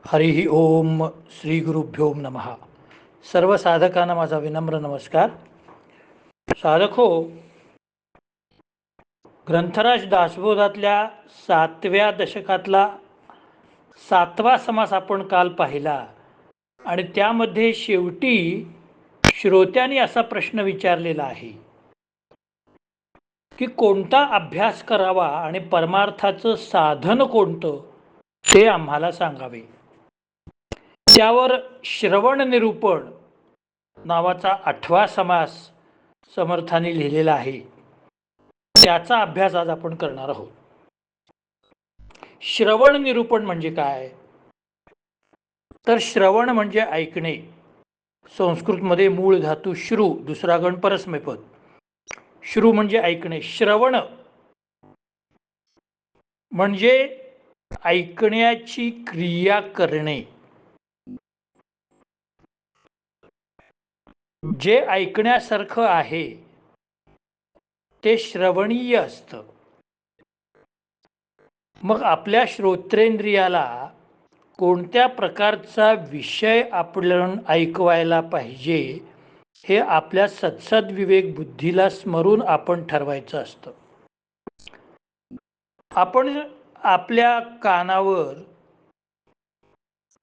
हरिः ओम श्री गुरुभ्यो नमः. सर्व साधकांना माझा विनम्र नमस्कार. साधको, ग्रंथराज दासबोधातल्या 7व्या दशकातला 7वा समास आपण काल पाहिला आणि त्यामध्ये शेवटी श्रोत्यांनी असा प्रश्न विचारलेला आहे की कोणता अभ्यास करावा आणि परमार्थाचं साधन कोणतं ते आम्हाला सांगावे. त्यावर श्रवण निरूपण नावाचा 8वा समास समर्थांनी लिहिलेला आहे. त्याचा अभ्यास आज आपण करणार आहोत. श्रवण निरूपण म्हणजे काय? तर श्रवण म्हणजे ऐकणे. संस्कृतमध्ये मूळ धातू श्रु, दुसरा गण परस्मैपद. श्रु म्हणजे ऐकणे. श्रवण म्हणजे ऐकण्याची क्रिया करणे. जे ऐकण्यासारखं आहे ते श्रवणीय असतं. मग आपल्या श्रोत्रेंद्रियाला कोणत्या प्रकारचा विषय आपण ऐकवायला पाहिजे हे आपल्या सत्सद विवेक बुद्धीला स्मरून आपण ठरवायचं असतं. आपण आपल्या कानावर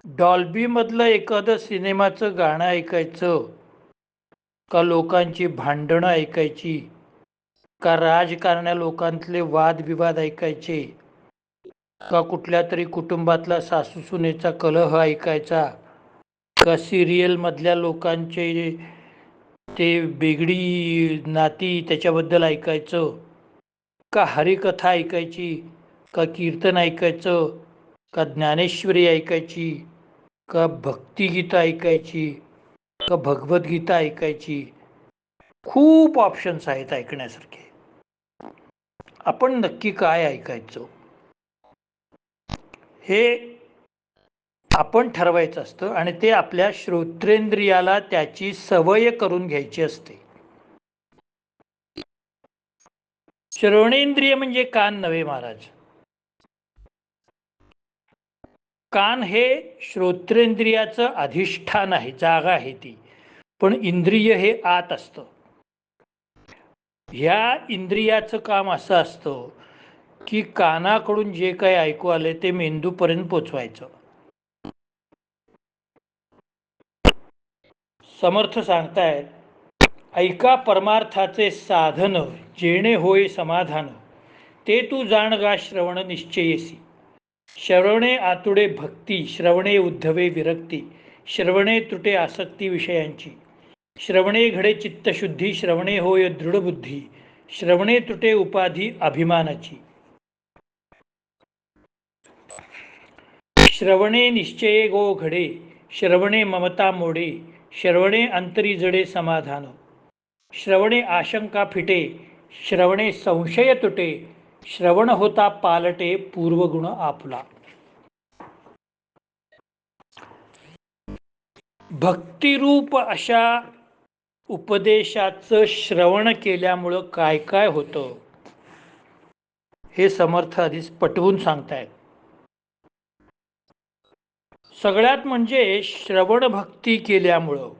डॉल्बीमधलं एखादं सिनेमाचं गाणं ऐकायचं, का लोकांची भांडणं ऐकायची, का राजकारण्या लोकांतले वादविवाद ऐकायचे, का कुठल्या तरी कुटुंबातला सासू सुनेचा कलह ऐकायचा, का सिरियलमधल्या लोकांचे ते बेगडी नाती त्याच्याबद्दल ऐकायचं, का हरिकथा ऐकायची, का कीर्तन ऐकायचं, का ज्ञानेश्वरी ऐकायची, का भक्तिगीतं ऐकायची, का भगवद्गीता ऐकायची. खूप ऑप्शन्स आहेत ऐकण्यासारखे. आपण नक्की काय ऐकायचं हे आपण ठरवायचं असतं आणि ते आपल्या श्रोत्रेंद्रियाला त्याची सवय करून घ्यायची असते. श्रवणेंद्रिय म्हणजे कान नव्हे महाराज. कान हे श्रोत्रेंद्रियाचं अधिष्ठान आहे, जागा आहे ती. पण इंद्रिय हे आत असतं. ह्या इंद्रियाचं काम असं असतं की कानाकडून जे काही ऐकू आले ते मेंदूपर्यंत पोचवायचं. समर्थ सांगतायत, ऐका परमार्थाचे साधन जेणे होय समाधान, ते तू जाणगा श्रवण निश्चयेसी. श्रवणे आतुडे भक्ती, श्रवणे उद्धवे विरक्ती, श्रवणे तुटे आसक्ती विषयांची. श्रवणे घडे चित्तशुद्धी, श्रवणे होय दृढबुद्धी, श्रवणे तुटे उपाधी अभिमानाची. श्रवणे निश्चये गो घडे, श्रवणे ममता मोडे, श्रवणे अंतरी जडे समाधान. श्रवणे आशंका फिटे, श्रवणे संशय तुटे, श्रवण होता पालटे पूर्वगुण आपला. भक्तिरूप अशा उपदेशाचं श्रवण केल्यामुळं काय काय होतं हे समर्थ आधीच पटवून सांगतायत. सगळ्यात म्हणजे श्रवण भक्ती केल्यामुळं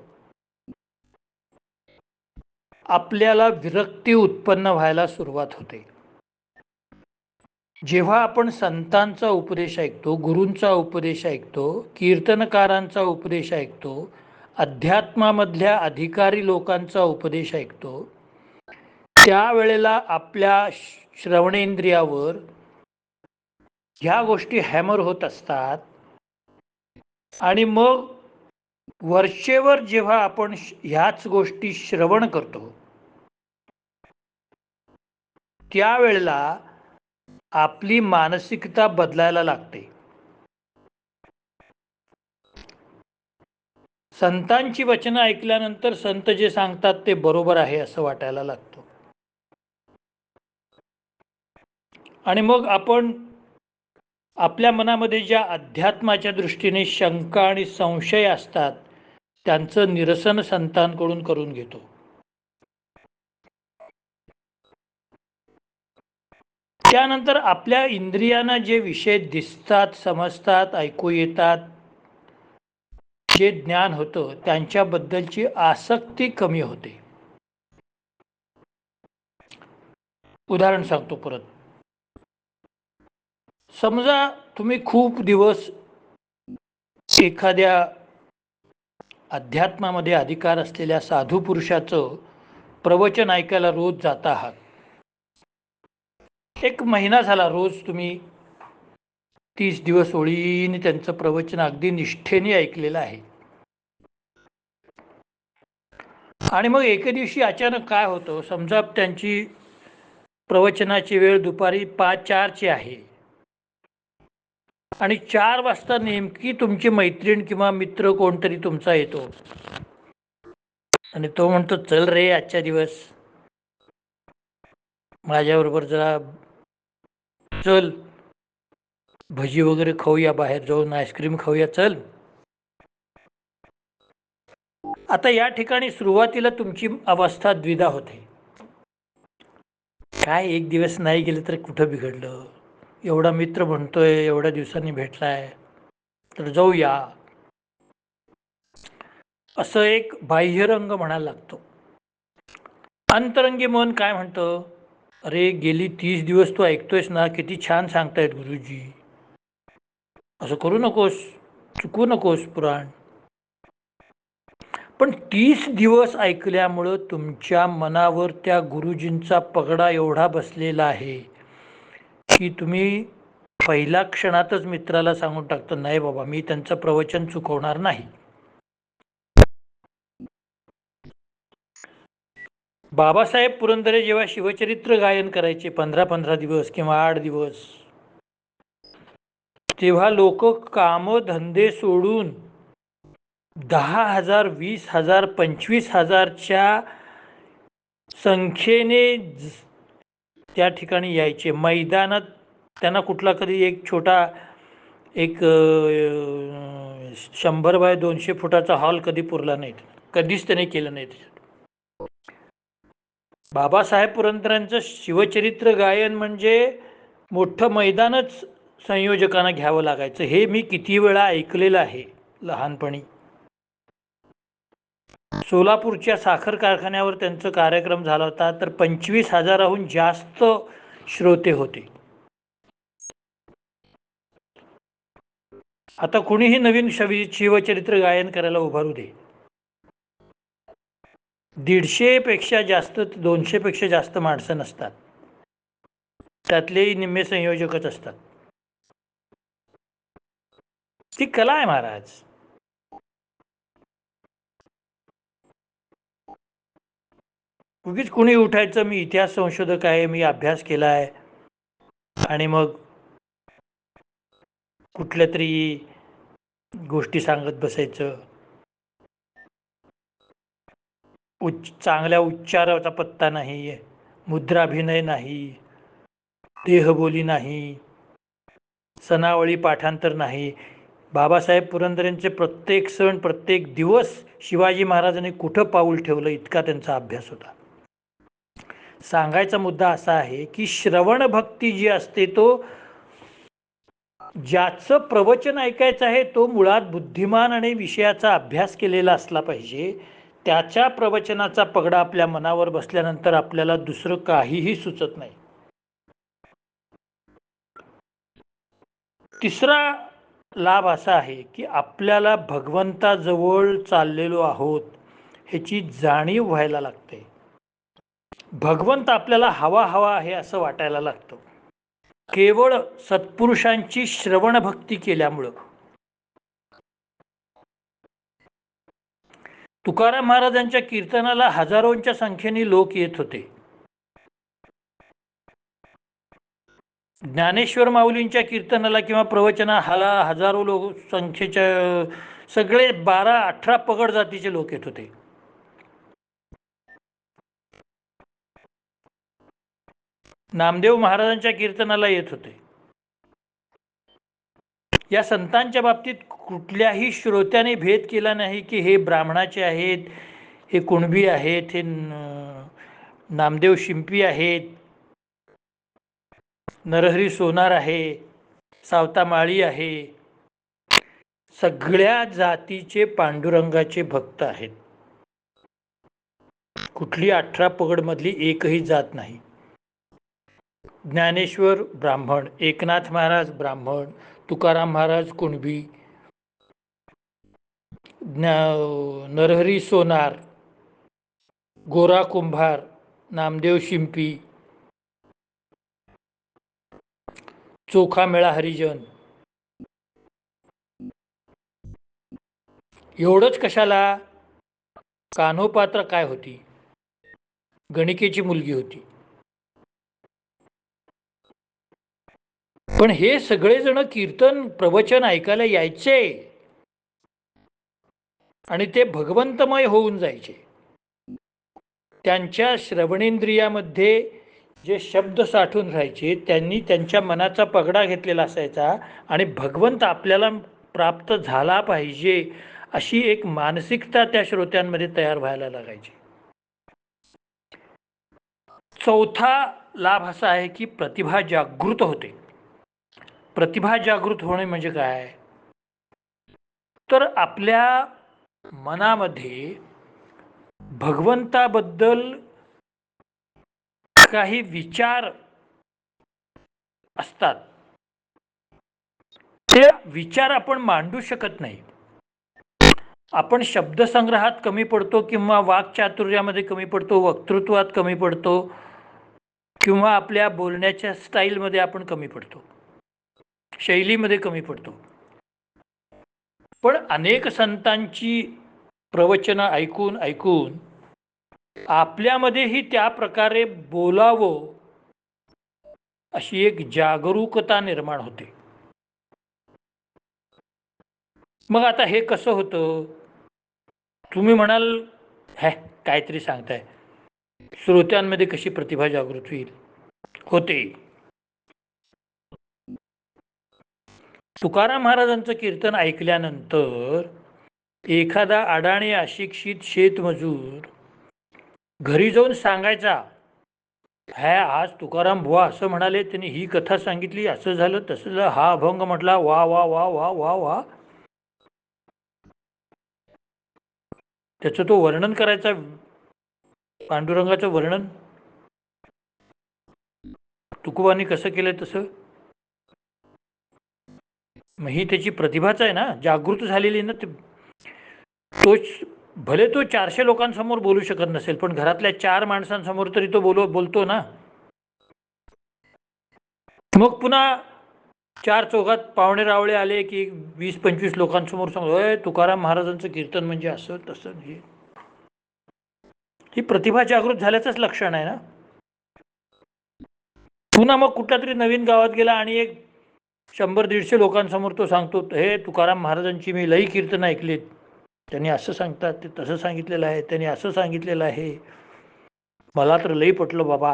आपल्याला विरक्ती उत्पन्न व्हायला सुरुवात होते. जेव्हा आपण संतांचा उपदेश ऐकतो, गुरूंचा उपदेश ऐकतो, कीर्तनकारांचा उपदेश ऐकतो, अध्यात्मामधल्या अधिकारी लोकांचा उपदेश ऐकतो, त्यावेळेला आपल्या श्रवणेंद्रियावर ह्या गोष्टी हॅमर होत असतात. आणि मग वरचेवर जेव्हा आपण ह्याच गोष्टी श्रवण करतो त्यावेळेला आपली मानसिकता बदलायला लागते. संतांची वचनं ऐकल्यानंतर संत जे सांगतात ते बरोबर आहे असं वाटायला लागतं. आणि मग आपण आपल्या मनामध्ये ज्या अध्यात्माच्या दृष्टीने शंका आणि संशय असतात त्यांचं निरसन संतांकडून करून घेतो. त्यानंतर आपल्या इंद्रियांना जे विषय दिसतात, समजतात, ऐकू येतात, जे ज्ञान होतं त्यांच्याबद्दलची आसक्ती कमी होते. उदाहरण सांगतो परत. समजा तुम्ही खूप दिवस एखाद्या अध्यात्मामध्ये अधिकार असलेल्या साधू पुरुषाचं प्रवचन ऐकायला रोज जाता आहात. 1 महिना झाला रोज तुम्ही 30 दिवस ओळीने त्यांचं प्रवचन अगदी निष्ठेने ऐकलेलं आहे. आणि मग एके दिवशी अचानक काय होतं, समजा त्यांची प्रवचनाची वेळ दुपारी 4ची आहे आणि 4 वाजता नेमकी तुमची मैत्रीण किंवा मित्र कोणतरी तुमचा येतो आणि तो म्हणतो, चल रे आजच्या दिवस माझ्याबरोबर जरा चल, भजी वगैरे खाऊया, बाहेर जाऊन आईस्क्रीम खाऊया, चल. आता या ठिकाणी सुरुवातीला तुमची अवस्था द्विधा होते. काय 1 दिवस नाही गेलं तर कुठं बिघडलं, एवढा मित्र म्हणतोय, एवढ्या दिवसांनी भेटलाय, तर जाऊया, असं एक बाह्यरंग म्हणायला लागतो. अंतरंगी मन काय म्हणतं, अरे गेली 30 दिवस तू ऐकतोयस ना, किती छान सांगतायत गुरुजी, असं करू नकोस, चुकू नकोस पुराण. पण 30 दिवस ऐकल्यामुळं तुमच्या मनावर त्या गुरुजींचा पगडा एवढा बसलेला आहे की तुम्ही पहिल्या क्षणातच मित्राला सांगून टाकतो, नाही बाबा मी त्यांचं प्रवचन चुकवणार नाही. बाबासाहेब पुरंदरे जेव्हा शिवचरित्र गायन करायचे 15-15 दिवस किंवा 8 दिवस, तेव्हा लोक काम धंदे सोडून 10,000, 20,000, 25,000च्या संख्येने त्या ठिकाणी यायचे. मैदानात त्यांना कुठला कधी एक छोटा 100 बाय 200 फुटाचा हॉल कधी पुरला नाही, कधीच त्याने केलं नाही. बाबासाहेब पुरंदरेंचं शिवचरित्र गायन म्हणजे मोठं मैदानच संयोजकांना घ्यावं लागायचं. हे मी किती वेळा ऐकलेलं आहे लहानपणी. सोलापूरच्या साखर कारखान्यावर त्यांचा कार्यक्रम झाला होता, तर 25,000हून जास्त श्रोते होते. आता कुणीही नवीन शिवचरित्र गायन करायला उभारू दे, 150 पेक्षा जास्त, 200 पेक्षा जास्त माणसं नसतात, त्यातलेही निम्मे संयोजकच असतात. ती कला आहे महाराज. उगीच कुणी उठायचं, मी इतिहास संशोधक आहे, मी अभ्यास केला आहे, आणि मग कुठल्या तरी गोष्टी सांगत बसायचं. चांगल्या उच्चाराचा पत्ता नाही, मुद्राभिनय नाही, देहबोली नाही, सनावळी पाठांतर नाही. बाबासाहेब पुरंदरेंचे प्रत्येक सण, प्रत्येक दिवस शिवाजी महाराजांनी कुठं पाऊल ठेवलं इतका त्यांचा अभ्यास होता. सांगायचा मुद्दा असा आहे की श्रवण भक्ती जी असते, तो ज्याचं प्रवचन ऐकायचं आहे तो मुळात बुद्धिमान आणि विषयाचा अभ्यास केलेला असला पाहिजे. त्याच्या प्रवचनाचा पगडा आपल्या मनावर बसल्यानंतर आपल्याला दुसरं काहीही सुचत नाही. तिसरा लाभ असा आहे की आपल्याला भगवंताजवळ चाललेलो आहोत ह्याची जाणीव व्हायला लागते. भगवंत आपल्याला हवा आहे असं वाटायला लागतं केवळ सत्पुरुषांची श्रवण भक्ती केल्यामुळं. तुकाराम महाराजांच्या कीर्तनाला हजारोंच्या संख्येने लोक येत होते. ज्ञानेश्वर माऊलींच्या कीर्तनाला किंवा प्रवचनाला हजारो लोक संख्येच्या सगळे 12-18 पगड जातीचे लोक येत होते. नामदेव महाराजांच्या कीर्तनाला येत होते. या संतांच्या बाबतीत कुठल्याही श्रोत्याने भेद केला नाही की हे ब्राह्मणाचे आहेत, हे कुणबी आहेत, हे नामदेव शिंपी आहेत, नरहरी सोनार आहे, सावता माळी आहे. सगळ्या जातीचे पांडुरंगाचे भक्त आहेत. कुठली 18 पगडमधली एकही जात नाही. ज्ञानेश्वर ब्राह्मण, एकनाथ महाराज ब्राह्मण, तुकाराम महाराज कुणबी, नरहरी सोनार, गोरा कुंभार, नामदेव शिंपी, चोखा मेळा हरिजन. एवढंच कशाला? कान्होपात्र काय होती? गणिकेची मुलगी होती. पण हे सगळेजण कीर्तन प्रवचन ऐकायला यायचे आणि ते भगवंतमय होऊन जायचे. त्यांच्या श्रवणेंद्रियामध्ये जे शब्द साठून राहायचे त्यांनी त्यांच्या मनाचा पगडा घेतलेला असायचा आणि भगवंत आपल्याला प्राप्त झाला पाहिजे अशी एक मानसिकता त्या श्रोत्यांमध्ये तयार व्हायला लागायची. चौथा लाभ असा आहे की प्रतिभा जागृत होते. प्रतिभा जागृत होणे म्हणजे काय? तर आपल्या मनामध्ये भगवंताबद्दल काही विचार असतात. ते विचार आपण मांडू शकत नाही. आपण शब्दसंग्रहात कमी पडतो किंवा वाक्चातुर्यामध्ये कमी पडतो, वक्तृत्वात कमी पडतो किंवा आपल्या बोलण्याच्या स्टाईलमध्ये आपण कमी पडतो, शैलीमध्ये कमी पडतो. पण अनेक संतांची प्रवचनं ऐकून ऐकून आपल्यामध्येही त्या प्रकारे बोलावं अशी एक जागरूकता निर्माण होते. मग आता हे कसं होतं? तुम्ही म्हणाल काहीतरी सांगताय, श्रोत्यांमध्ये कशी प्रतिभा जागृत होईल? होते. तुकाराम महाराजांचं कीर्तन ऐकल्यानंतर एखादा अडाणी अशिक्षित शेतमजूर घरी जाऊन सांगायचा, आज तुकाराम बुवा असं म्हणाले, त्यांनी ही कथा सांगितली, असं झालं तसं झालं, हा अभंग म्हटला, वा वा वा वा वा वा. त्याचं तो वर्णन करायचा, पांडुरंगाचं वर्णन तुकोबांनी कसं केलं तसं. मग ही त्याची प्रतिभाच आहे ना, जागृत झालेली ना. तोच भले तो 400 लोकांसमोर बोलू शकत नसेल, पण घरातल्या 4 माणसांसमोर तरी तो बोलतो ना. मग पुन्हा 4 चौघात पाहुणे रावळे आले की 20-25 लोकांसमोर सांगतो, तुकाराम महाराजांचं कीर्तन म्हणजे असं तसं. ही प्रतिभा जागृत झाल्याचंच लक्षण आहे ना. पुन्हा मग कुठल्या तरी नवीन गावात गेला आणि एक 100-150 लोकांसमोर तो सांगतो, हे तुकाराम महाराजांची मी लई कीर्तन ऐकलीत, त्यांनी असं सांगतात, ते तसं सांगितलेलं आहे, त्यांनी असं सांगितलेलं आहे, मला तर लई पटलं बाबा.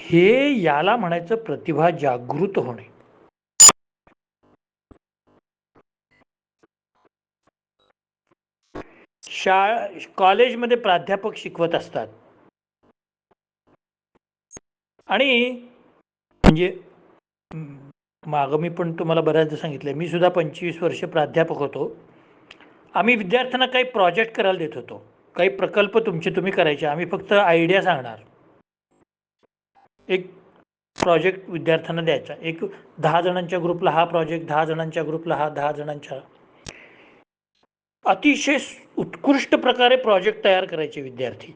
हे याला म्हणायचं प्रतिभा जागृत होणे. कॉलेजमध्ये प्राध्यापक शिकवत असतात आणि म्हणजे मागं मी पण तुम्हाला बऱ्याचदा सांगितलं, मी सुद्धा 25 वर्ष प्राध्यापक होतो. आम्ही विद्यार्थ्यांना काही प्रोजेक्ट करायला देत होतो, काही प्रकल्प तुम्ही करायचे, आम्ही फक्त आयडिया सांगणार. एक प्रोजेक्ट विद्यार्थ्यांना द्यायचा, एक 10 जणांच्या ग्रुपला हा प्रोजेक्ट, 10 जणांच्या ग्रुपला हा, 10 जणांच्या. अतिशय उत्कृष्ट प्रकारे प्रोजेक्ट तयार करायचे विद्यार्थी.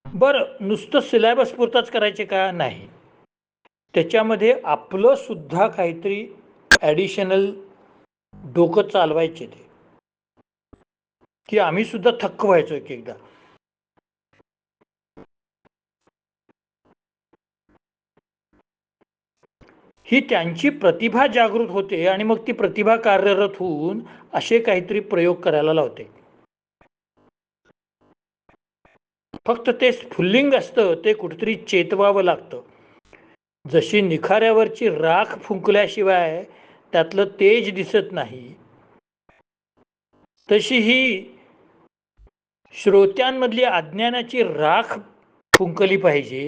बरं, नुसतं सिलेबस पुरताच करायचे का? नाही. त्याच्यामध्ये आपलं सुद्धा काहीतरी ॲडिशनल डोकं चालवायचे ते, की आम्ही सुद्धा थक्क व्हायचो एक एकदा. ही त्यांची प्रतिभा जागृत होते आणि मग ती प्रतिभा कार्यरत होऊन असे काहीतरी प्रयोग करायला लावते. फक्त ते स्फुल्लिंग असतं, ते कुठेतरी चेतवावं लागतं. जशी निखाऱ्यावरची राख फुंकल्याशिवाय त्यातलं तेज दिसत नाही, तशी ही श्रोत्यांमधली अज्ञानाची राख फुंकली पाहिजे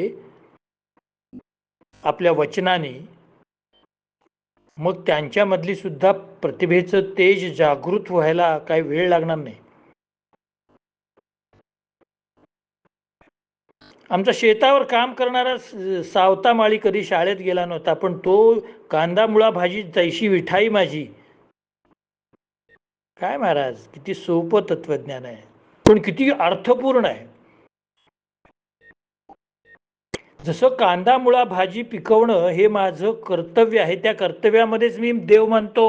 आपल्या वचनाने, मग त्यांच्यामधली सुद्धा प्रतिभेचं तेज जागृत व्हायला काही वेळ लागणार नाही. आमचा शेतावर काम करणारा सावता माळी कधी शाळेत गेला नव्हता, पण तो कांदा मुळा भाजी तैशी विठाई माझी. काय महाराज, किती सोपं तत्वज्ञान आहे, पण किती अर्थपूर्ण आहे. जसं कांदा मुळा भाजी पिकवणं हे माझं कर्तव्य आहे, त्या कर्तव्यामध्येच मी देव मानतो.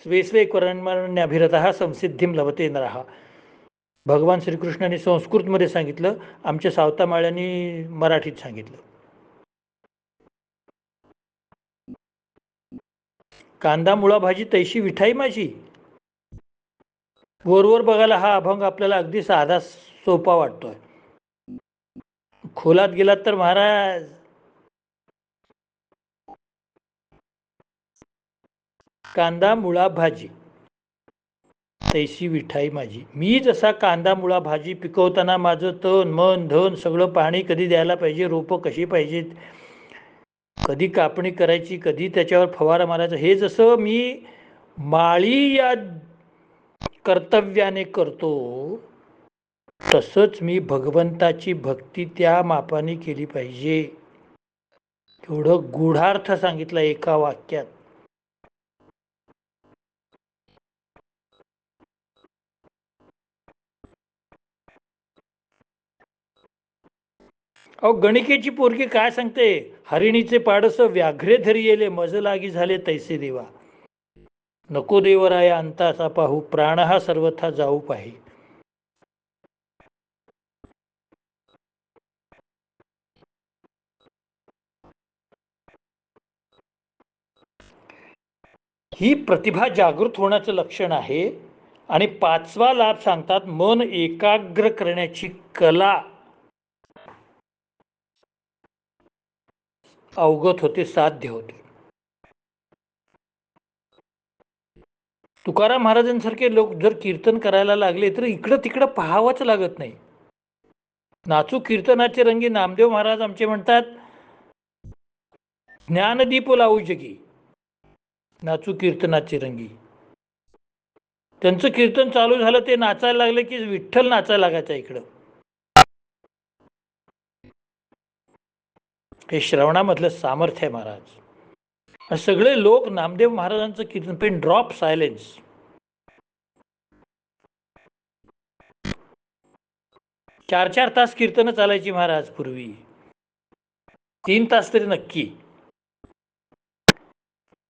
स्वे स्वे कर्मण्यभिरतः संसिद्धीम लभते नरः. भगवान श्रीकृष्णाने संस्कृतमध्ये सांगितलं, आमच्या सावता माळ्यांनी मराठीत सांगितलं. कांदा मुळा भाजी तैशी विठाई माझी. वरवर बघायला हा अभंग आपल्याला अगदी साधा सोपा वाटतोय. खोलात गेलात तर महाराज, कांदा मुळा भाजी तैशी विठाई माझी. मी जसा कांदा मुळा भाजी पिकवताना माझं तन मन धन सगळं पाणी कधी द्यायला पाहिजे, रोपं कशी पाहिजेत, कधी कापणी करायची, कधी त्याच्यावर फवारा मारायचा, हे जसं मी माळी या कर्तव्याने करतो, तसंच मी भगवंताची भक्ती त्या मापाने केली पाहिजे. एवढं गूढार्थ सांगितलं एका वाक्यात. अहो, गणिकेची पोरगी काय सांगते, हरिणीचे पाडस व्याघ्रे धरी येले, मज लागी झाले तैसे देवा. नको देवराया अंतासा पाहू, प्राण हा सर्वथा जाऊ पाही. ही प्रतिभा जागृत होण्याचं लक्षण आहे. आणि 5वा लाभ सांगतात, मन एकाग्र करण्याची कला अवगत होते, साध्य होते. तुकाराम महाराजांसारखे लोक जर कीर्तन करायला लागले तर इकडं तिकडं पाहावंच लागत नाही. नाचू कीर्तनाचे रंगी नामदेव महाराज आमचे म्हणतात, ज्ञानदीप लावू जगी नाचू कीर्तनाचे रंगी. त्यांचं कीर्तन चालू झालं, ते नाचायला लागले की विठ्ठल नाचायला लागायचा इकडं. हे श्रवणामधलं सामर्थ्य आहे महाराज. सगळे लोक नामदेव महाराजांचं कीर्तन, पिन ड्रॉप सायलेन्स. 4-4 तास कीर्तन चालायची महाराज पूर्वी, 3 तास तरी नक्की.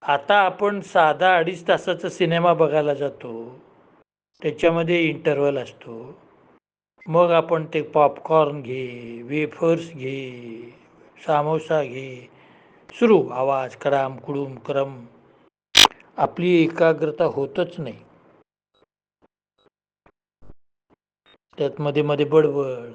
आता आपण साधा 2.5 तासाचा सिनेमा बघायला जातो, त्याच्यामध्ये इंटरव्हल असतो, मग आपण ते पॉपकॉर्न घे, वेफर्स घे, सामोसा घे, सुरू आवाज कराम कुडूम करम. आपली एकाग्रता होतच नाही. त्यात मध्ये मध्ये बडबड.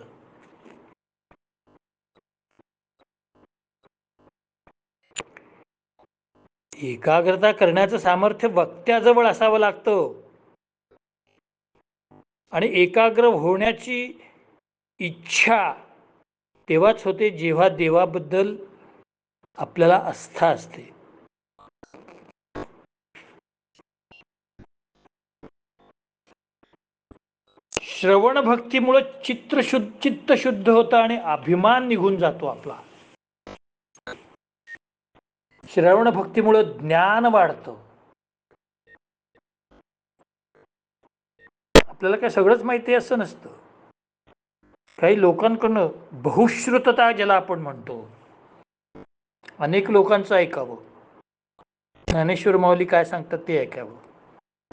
एकाग्रता करण्याचं सामर्थ्य वक्त्याजवळ असावं लागतं. आणि एकाग्र होण्याची इच्छा तेव्हाच होते जेव्हा देवाबद्दल आपल्याला आस्था असते. श्रवण भक्तीमुळे चित्त शुद्ध होतं आणि अभिमान निघून जातो आपला. श्रवण भक्तीमुळे ज्ञान वाढतं. आपल्याला काय सगळंच माहिती असं नसतं. काही लोकांकडनं बहुश्रुतता ज्याला आपण म्हणतो, अनेक लोकांचं ऐकावं. ज्ञानेश्वर माऊली काय सांगतात ते ऐकावं,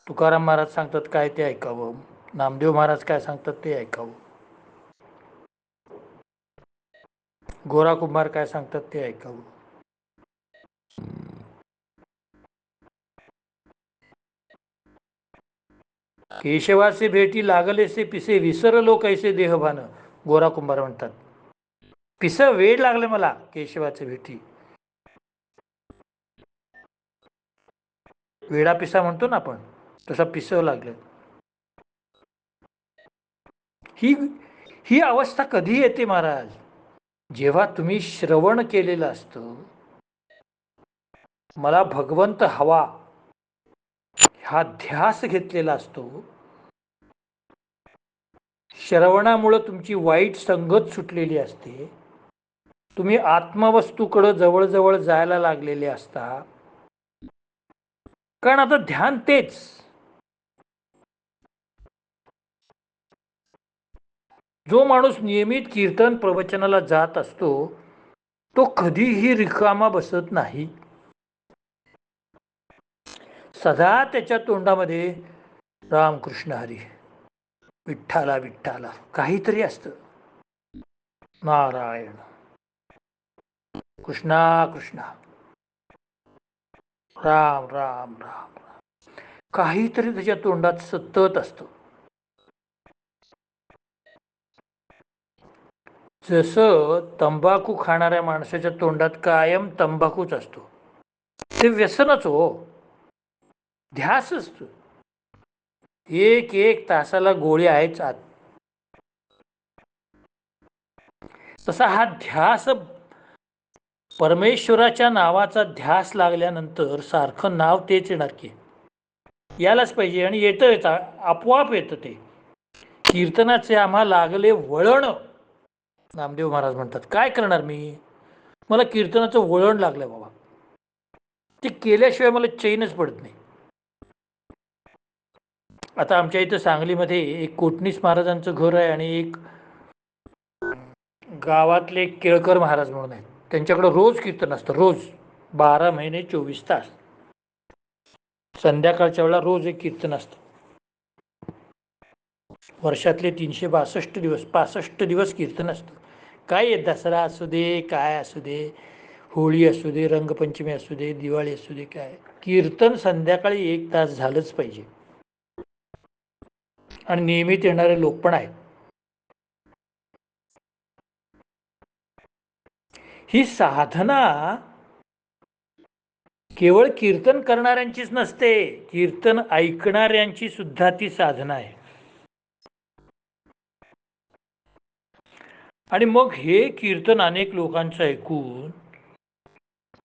तुकाराम महाराज सांगतात काय ते ऐकावं, नामदेव महाराज काय सांगतात ते ऐकावं, गोरा कुंभार काय सांगतात ते ऐकावं. केशवाचे भेटी लागलेसे पिसे, विसरलो कैसे देहभान. गोरा कुंभार म्हणतात, पिस वेळ लागले मला केशवाचे भेटी. वेडा पिसा म्हणतो ना आपण, तसा पिसव लागलं. ही अवस्था कधी येते महाराज? जेव्हा तुम्ही श्रवण केलेलं असतं, मला भगवंत हवा हा ध्यास घेतलेला असतो, श्रवणामुळं तुमची वाईट संगत सुटलेली असते, तुम्ही आत्मवस्तूकडं जवळजवळ जायला लागलेले असता. कारण आता ध्यान तेच. जो माणूस नियमित कीर्तन प्रवचनाला जात असतो तो कधीही रिकामा बसत नाही. सदा त्याच्या तोंडामध्ये रामकृष्ण हरी, विठ्ठला विठ्ठला काहीतरी असतं. नारायण कृष्णा कृष्णा, राम राम राम, काहीतरी त्याच्या तोंडात सतत असतं. जसं तंबाखू खाणाऱ्या माणसाच्या तोंडात कायम तंबाखूच असतो, ते व्यसनच हो, ध्यास असतो. एक एक तासाला गोळी आहेच आत. तसा हा ध्यास, परमेश्वराच्या नावाचा ध्यास लागल्यानंतर सारखं नाव तेच येणार की, यायलाच पाहिजे. आणि येतं, आपोआप येतं ते. कीर्तनाचे आम्हा लागले वळण. नामदेव महाराज म्हणतात, काय करणार मी, मला कीर्तनाचं वळण लागलं बाबा, ते केल्याशिवाय मला चैनच पडत नाही. आता आमच्या इथं सांगलीमध्ये एक कोटणीस महाराजांचं घर आहे आणि एक गावातले केळकर महाराज म्हणून आहेत, त्यांच्याकडे रोज कीर्तन असतं, रोज 12 महिने 24 तास. संध्याकाळच्या वेळेला रोज एक कीर्तन असतं. वर्षातले 362 दिवस 65 दिवस कीर्तन असतं. काय आहे, दसरा असू दे, काय असू दे, होळी असू दे, रंगपंचमी असू दे, दिवाळी असू दे, काय कीर्तन संध्याकाळी 1 तास झालंच पाहिजे. आणि नियमित येणारे लोक पण आहेत. ही साधना केवळ कीर्तन करणाऱ्यांचीच नसते, कीर्तन ऐकणाऱ्यांची सुद्धा ती साधना आहे. आणि मग हे कीर्तन अनेक लोकांचं ऐकून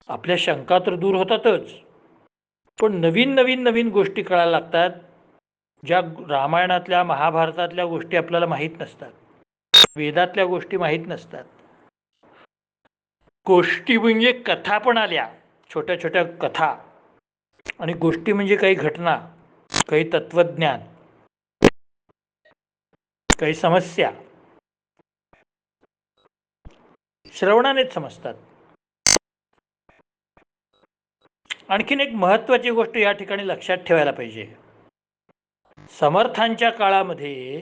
आपल्या शंका तर दूर होतातच, पण नवीन नवीन नवीन गोष्टी कळायला लागतात, ज्या रामायणातल्या महाभारतातल्या गोष्टी आपल्याला माहीत नसतात, वेदातल्या गोष्टी माहीत नसतात. गोष्टी म्हणजे कथा पण आल्या, छोट्या छोट्या कथा. आणि गोष्टी म्हणजे काही घटना, काही तत्वज्ञान, काही समस्या श्रवणानेच समजतात. आणखीन एक महत्त्वाची गोष्ट या ठिकाणी लक्षात ठेवायला पाहिजे. समर्थांच्या काळामध्ये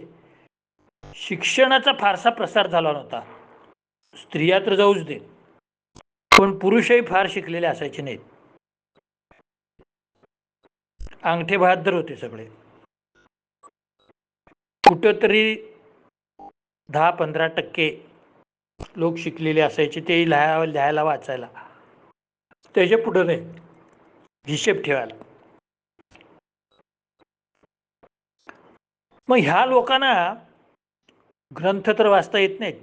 शिक्षणाचा फारसा प्रसार झाला नव्हता. स्त्रिया तर जाऊच देत, पण पुरुषही फार शिकलेले असायचे नाहीत. अंगठे बहाद्दर होते सगळे. कुठंतरी 10-15% लोक शिकलेले असायचे, ते लिहायला वाचायला, त्याच्या पुढं नाही, हिशेब ठेवायला. मग ह्या लोकांना ग्रंथ तर वाचता येत नाहीत.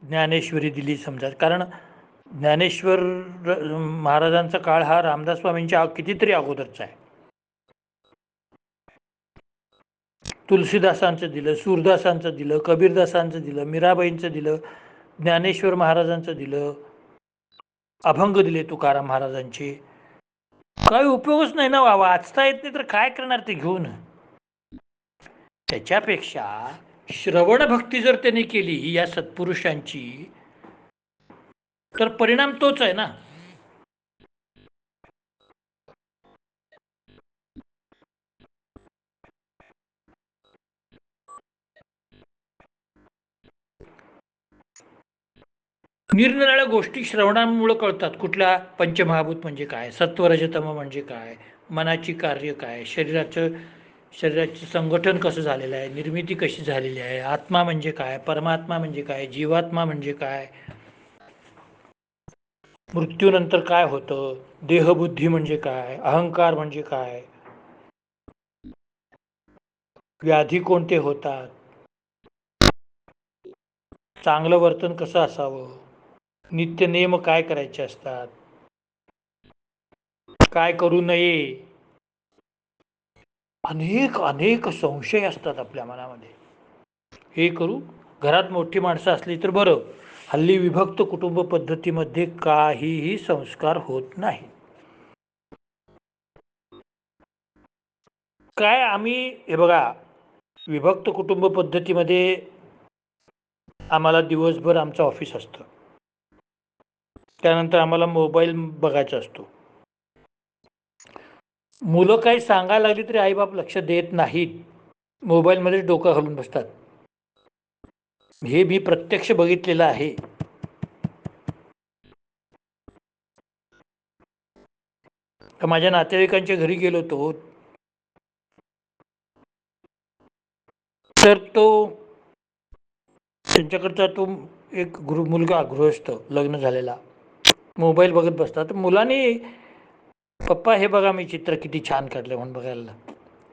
ज्ञानेश्वरी दिली समजा, कारण ज्ञानेश्वर महाराजांचा काळ हा रामदास स्वामींच्या कितीतरी अगोदरचा आहे. तुलसीदासांचं दिलं, सूरदासांचं दिलं, कबीरदासांचं दिलं, मीराबाईंचं दिलं, ज्ञानेश्वर महाराजांचं दिलं, अभंग दिले तुकाराम महाराजांचे. काही उपयोगच नाही ना, वाचता येत नाही तर काय करणार ते घेऊन. त्याच्यापेक्षा श्रवण भक्ती जर त्यांनी केली या सत्पुरुषांची, तर परिणाम तोच आहे ना. निरनिराळ्या गोष्टी श्रवणामुळे कळतात. कुठल्या पंचमहाभूत म्हणजे काय, सत्वरजतम म्हणजे काय, मनाची कार्य काय, शरीराचं संगठन कसं झालेलं आहे, निर्मिती कशी झालेली आहे, आत्मा म्हणजे काय, परमात्मा म्हणजे काय, जीवात्मा म्हणजे काय, मृत्यूनंतर काय होतं, देहबुद्धी म्हणजे काय, अहंकार म्हणजे काय, व्याधी कोणते होतात, चांगलं वर्तन कसं असावं, नित्यनेम काय करायचे असतात, काय करू नये, अनेक अनेक संशय असतात आपल्या मनामध्ये. हे करू, घरात मोठी माणसं असली तर बरं. हल्ली विभक्त कुटुंब पद्धतीमध्ये काहीही संस्कार होत नाही. काय आम्ही हे बघा, विभक्त कुटुंब पद्धतीमध्ये आम्हाला दिवसभर आमचं ऑफिस असतं, त्यानंतर आम्हाला मोबाईल बघायचा असतो. मुलं काही सांगायला लागली तरी आईबाप लक्ष देत नाहीत, मोबाईलमध्येच डोकं घालून बसतात. हे मी प्रत्यक्ष बघितलेलं आहे. माझ्या नातेवाईकांच्या घरी गेलो होतो, तर त्यांच्याकडचा तो एक मुलगा गृहस्थ लग्न झालेला मोबाईल बघत बसता. तर मुलाने, पप्पा हे बघा मी चित्र किती छान काढलं म्हणून बघायला.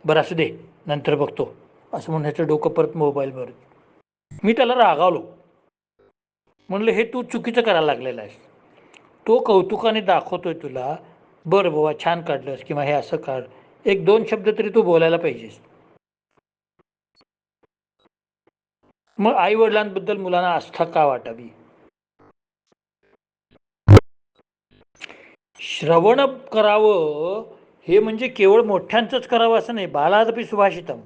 बरं असू दे नंतर बघतो असं म्हणून ह्याचं डोकं परत मोबाईलवर. मी त्याला रागावलो, म्हणलं हे तू चुकीचं करायला लागलेलं आहेस. तो कौतुकाने दाखवतोय तुला, बरं बाबा छान काढलंस किंवा हे असं काढ, एक दोन शब्द तरी तू बोलायला पाहिजेस. मग आई वडिलांबद्दल मुलांना आस्था का वाटावी. श्रवण करावं हे म्हणजे केवळ मोठ्यांचंच करावं असं नाही. बालादपी सुभाषितम.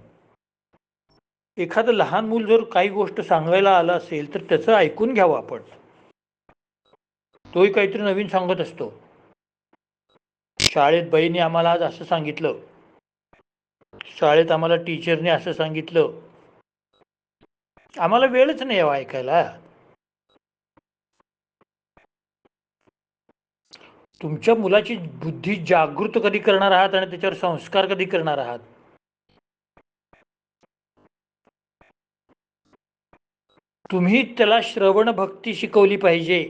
एखादं लहान मूल जर काही गोष्ट सांगायला आलं असेल तर त्याचं ऐकून घ्यावं आपण. तोही काहीतरी नवीन सांगत असतो. शाळेत बाईने आम्हाला आज असं सांगितलं, शाळेत आम्हाला टीचरने असं सांगितलं, आम्हाला वेळच नाही यावं ऐकायला. तुमच्या मुलाची बुद्धी जागृत कधी करणार आहात आणि त्याच्यावर संस्कार कधी करणार आहात. तुम्ही त्याला श्रवण भक्ती शिकवली पाहिजे.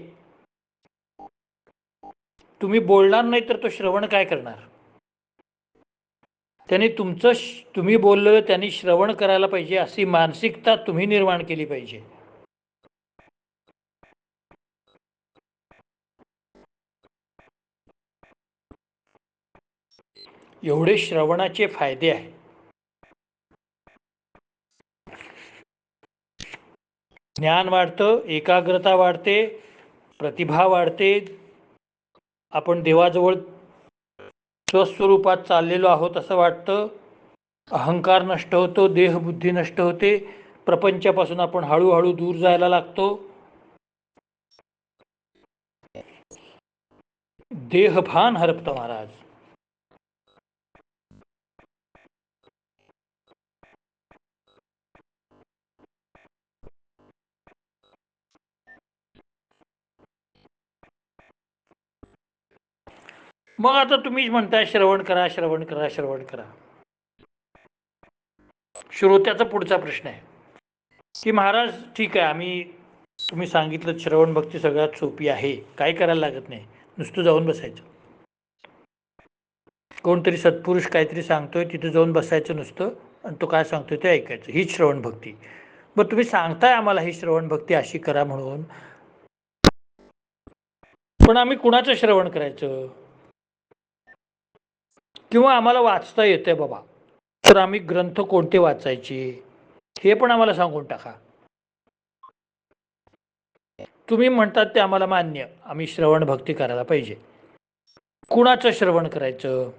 तुम्ही बोलणार नाही तर तो श्रवण काय करणार. त्याने तुम्ही बोललेलं त्यांनी श्रवण करायला पाहिजे अशी मानसिकता तुम्ही निर्माण केली पाहिजे. एवढे श्रवणाचे फायदे आहेत. ज्ञान वाढतं, एकाग्रता वाढते, प्रतिभा वाढते, आपण देवाजवळ स्वस्वरूपात चाललेलो आहोत असं वाटतं, अहंकार नष्ट होतो, देहबुद्धी नष्ट होते, प्रपंचापासून आपण हळूहळू दूर जायला लागतो, देहभान हरपतं महाराज. मग आता तुम्हीच म्हणताय श्रवण करा श्रवण करा श्रवण करा. श्रोत्याचा पुढचा प्रश्न आहे की महाराज ठीक आहे, आम्ही तुम्ही सांगितलं श्रवण भक्ती सगळ्यात सोपी आहे, काय करायला लागत नाही, नुसतं जाऊन बसायचं. कोणतरी सत्पुरुष काहीतरी सांगतोय तिथे जाऊन बसायचं नुसतं आणि तो काय सांगतोय ते ऐकायचं, हीच श्रवण भक्ती. बरं तुम्ही सांगताय आम्हाला ही श्रवण भक्ती अशी करा म्हणून, पण आम्ही कुणाचं श्रवण करायचं. किंवा आम्हाला वाचता येते बाबा, तर आम्ही ग्रंथ कोणते वाचायचे हे पण आम्हाला सांगून टाका. तुम्ही म्हणतात ते आम्हाला मान्य, आम्ही श्रवण भक्ती करायला पाहिजे. कुणाचं श्रवण करायचं.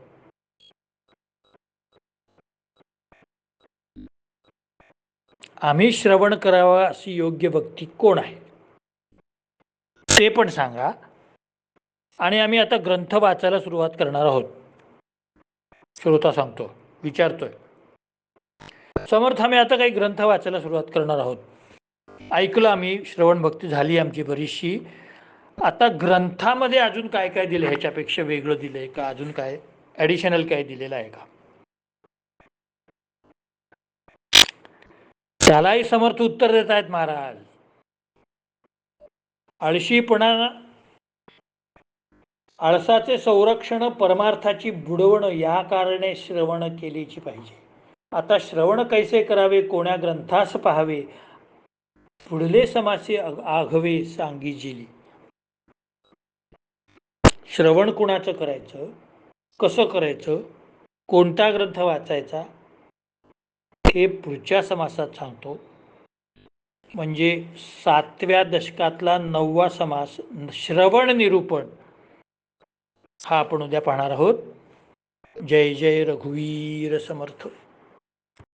आम्ही श्रवण करावा अशी योग्य व्यक्ती कोण आहे ते पण सांगा. आणि आम्ही आता ग्रंथ वाचायला सुरुवात करणार आहोत. श्रोता सांगतो, विचारतोय, समर्थ आम्ही आता काही ग्रंथ वाचायला सुरुवात करणार आहोत. ऐकलं आम्ही, श्रवण भक्ती झाली आमची बरीचशी. आता ग्रंथामध्ये अजून काय काय दिलं, ह्याच्यापेक्षा वेगळं दिलंय का, अजून काय ॲडिशनल काय दिलेलं आहे का. त्यालाही समर्थ उत्तर देत आहेत महाराज. आळशीपणा, आळसाचे संरक्षण, परमार्थाची बुडवण या कारणे श्रवण केलीची पाहिजे. आता श्रवण कैसे करावे, कोण्या ग्रंथास पाहावे, पुढले समासे आघवे सांगिजिली. श्रवण कुणाचं करायचं, कसं करायचं, कोणता ग्रंथ वाचायचा हे पुढच्या समासात सांगतो. म्हणजे 7व्या दशकातला 9वा समास श्रवण निरूपण हा आपण उद्या पाहणार आहोत. जय जय रघुवीर समर्थ.